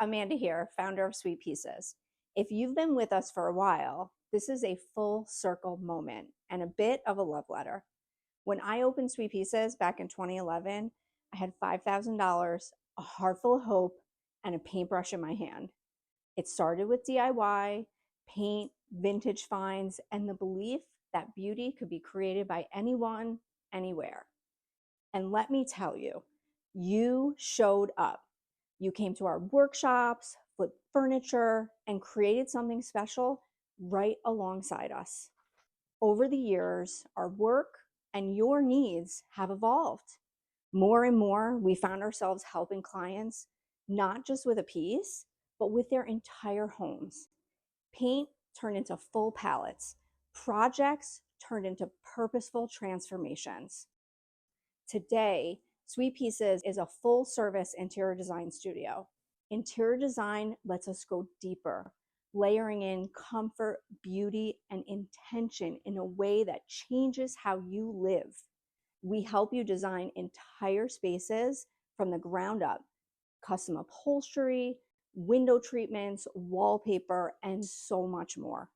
Amanda here, founder of Sweet Pieces. If you've been with us for a while, this is a full circle moment and a bit of a love letter. When I opened Sweet Pieces back in 2011, I had $5,000, a heart full of hope, and a paintbrush in my hand. It started with DIY, paint, vintage finds, and the belief that beauty could be created by anyone, anywhere. And let me tell you, you showed up. You came to our workshops, flipped furniture, and created something special right alongside us. Over the years, our work and your needs have evolved. More and more, we found ourselves helping clients not just with a piece, but with their entire homes. Paint turned into full palettes, projects turned into purposeful transformations. Today, Sweet Pieces is a full service interior design studio. Interior design lets us go deeper, layering in comfort, beauty, and intention in a way that changes how you live. We help you design entire spaces from the ground up, custom upholstery, window treatments, wallpaper, and so much more.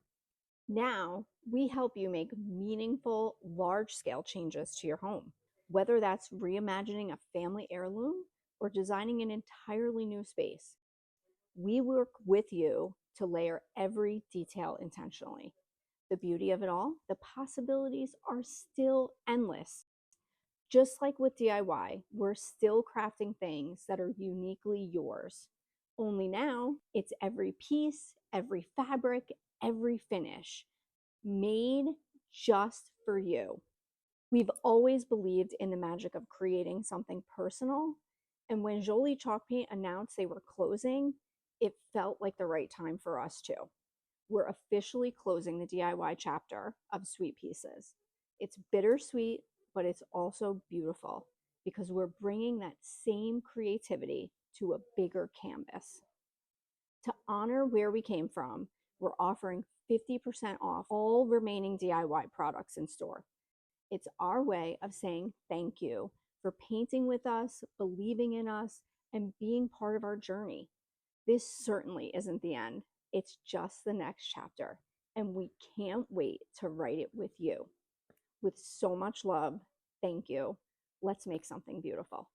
Now, we help you make meaningful, large-scale changes to your home, whether that's reimagining a family heirloom or designing an entirely new space. We work with you to layer every detail intentionally. The beauty of it all, the possibilities are still endless. Just like with DIY, we're still crafting things that are uniquely yours. Only now, it's every piece, every fabric, every finish, made just for you. We've always believed in the magic of creating something personal, and when Jolie Chalk Paint announced they were closing, it felt like the right time for us too. We're officially closing the DIY chapter of Sweet Pieces. It's bittersweet, but it's also beautiful because we're bringing that same creativity to a bigger canvas. To honor where we came from, we're offering 50% off all remaining DIY products in store. It's our way of saying thank you for painting with us, believing in us, and being part of our journey. This certainly isn't the end. It's just the next chapter, and we can't wait to write it with you. With so much love, thank you. Let's make something beautiful.